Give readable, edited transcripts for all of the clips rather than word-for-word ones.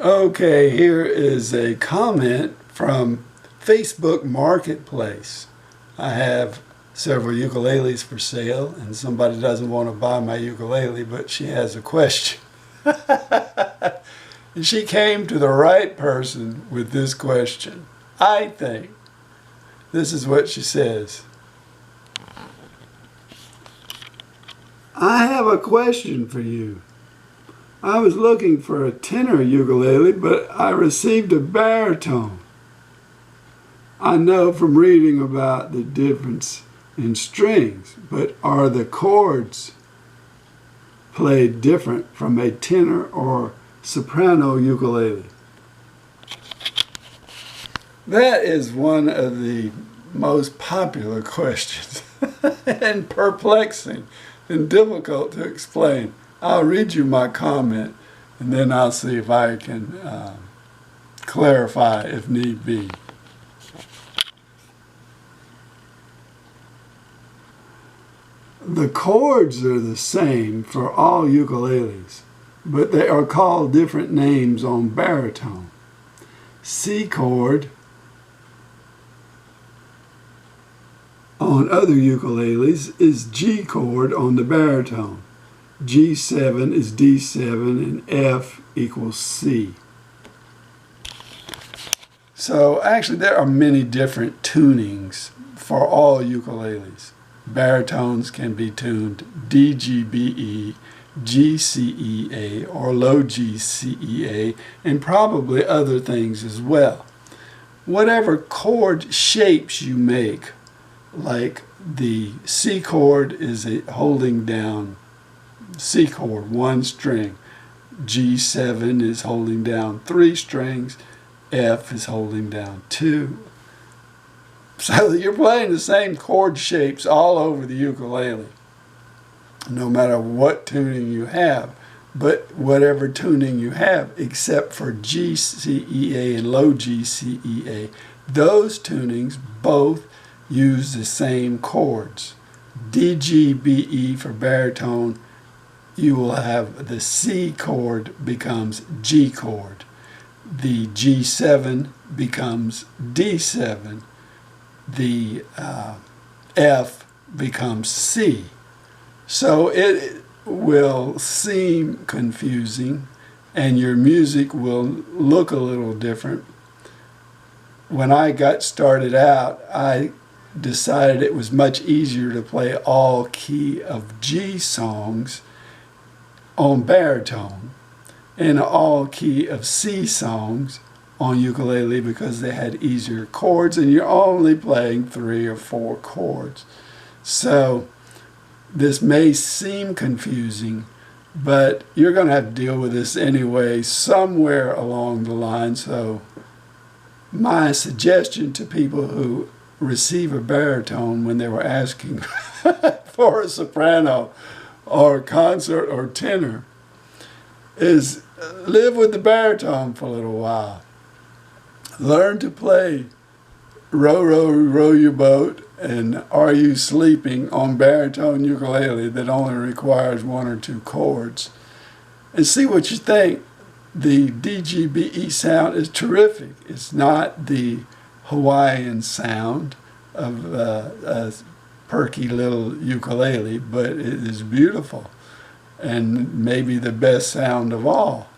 Okay, here is a comment from Facebook Marketplace. I have several ukuleles for sale, and somebody doesn't want to buy my ukulele, but she has a question. And she came to the right person with this question, I think. This is what she says. I have a question for you. I was looking for a tenor ukulele, but I received a baritone. I know from reading about the difference in strings, but are the chords played different from a tenor or soprano ukulele? That is one of the most popular questions and perplexing and difficult to explain. I'll read you my comment and then I'll see if I can clarify if need be. The chords are the same for all ukuleles, but they are called different names on baritone. C chord on other ukuleles is G chord on the baritone. G7 is D7 and F equals C. So actually there are many different tunings for all ukuleles. Baritones can be tuned DGBE, G CEA, or low G CEA, and probably other things as well. Whatever chord shapes you make, like the C chord is holding down C chord, one string. G7 is holding down 3 strings. F is holding down 2. So you're playing the same chord shapes all over the ukulele, no matter what tuning you have. But whatever tuning you have, except for G CEA and low G CEA, those tunings both use the same chords. DGBE for baritone, you will have the C chord becomes G chord. The G7 becomes D7. The F becomes C. So it will seem confusing and your music will look a little different. When I got started out, I decided it was much easier to play all key of G songs on baritone and all key of C songs on ukulele because they had easier chords and you're only playing 3 or 4 chords. So this may seem confusing, but you're going to have to deal with this anyway somewhere along the line. So my suggestion to people who receive a baritone when they were asking for a soprano or concert or tenor is live with the baritone for a little while. Learn to play Row, Row, Row Your Boat and Are You Sleeping on baritone ukulele that only requires 1 or 2 chords and see what you think. The DGBE sound is terrific. It's not the Hawaiian sound of a perky little ukulele, but it is beautiful and maybe the best sound of all.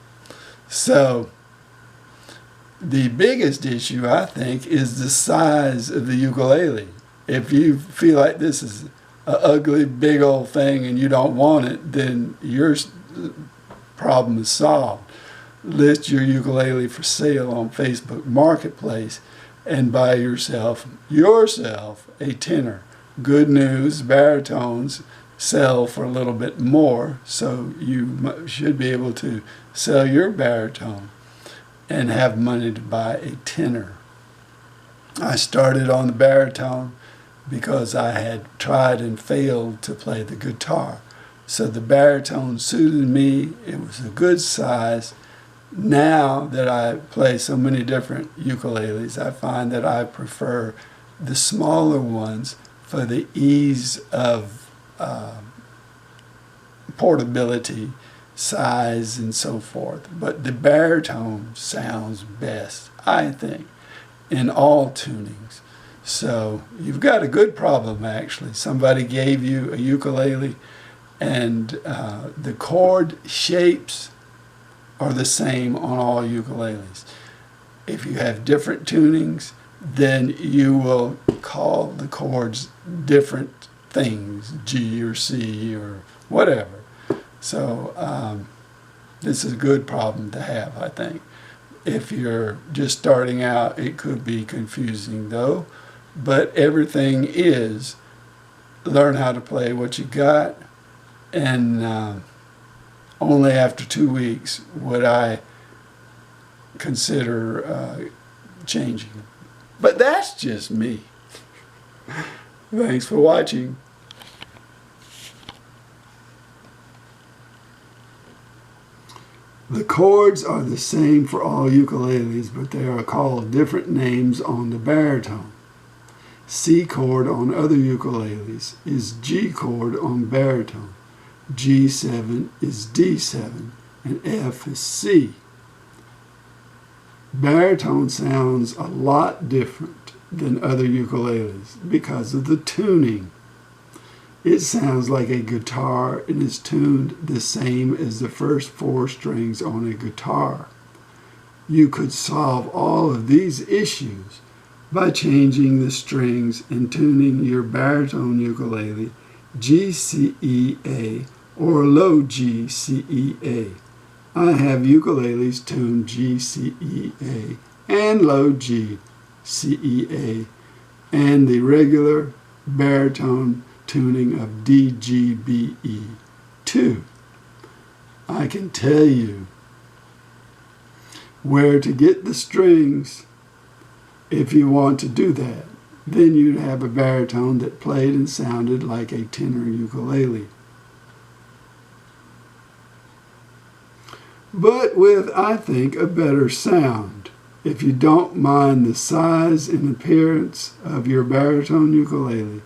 So the biggest issue, I think, is the size of the ukulele. If you feel like this is an ugly, big old thing and you don't want it, then your problem is solved. List your ukulele for sale on Facebook Marketplace and buy yourself a tenor. Good news, baritones sell for a little bit more, so you should be able to sell your baritone and have money to buy a tenor. I started on the baritone because I had tried and failed to play the guitar. So the baritone suited me. It was a good size. Now that I play so many different ukuleles, I find that I prefer the smaller ones for the ease of portability size and so forth. But the baritone sounds best, I think, in all tunings. So you've got a good problem, actually. Somebody gave you a ukulele and the chord shapes are the same on all ukuleles. If you have different tunings, then you will call the chords different things, G or C or whatever. So this is a good problem to have, I think. If you're just starting out, it could be confusing though, but everything is learn how to play what you got, and only after 2 weeks would I consider changing. But that's just me. Thanks for watching. The chords are the same for all ukuleles, but they are called different names on the baritone. C chord on other ukuleles is G chord on baritone. G7 is D7, and F is C. Baritone sounds a lot different than other ukuleles because of the tuning. It sounds like a guitar and is tuned the same as the first 4 strings on a guitar. You could solve all of these issues by changing the strings and tuning your baritone ukulele GCEA or low GCEA. I have ukuleles tuned GCEA and low GCEA and the regular baritone tuning of DGBE 2. I can tell you where to get the strings if you want to do that. Then you'd have a baritone that played and sounded like a tenor ukulele. But with, I think, a better sound. If you don't mind the size and appearance of your baritone ukulele,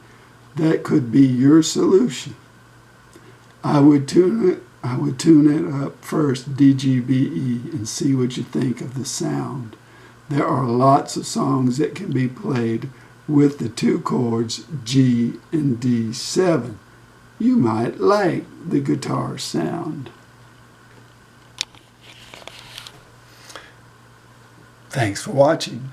that could be your solution. I would tune it up first, DGBE, and see what you think of the sound. There are lots of songs that can be played with the 2 chords G and D7. You might like the guitar sound. Thanks for watching.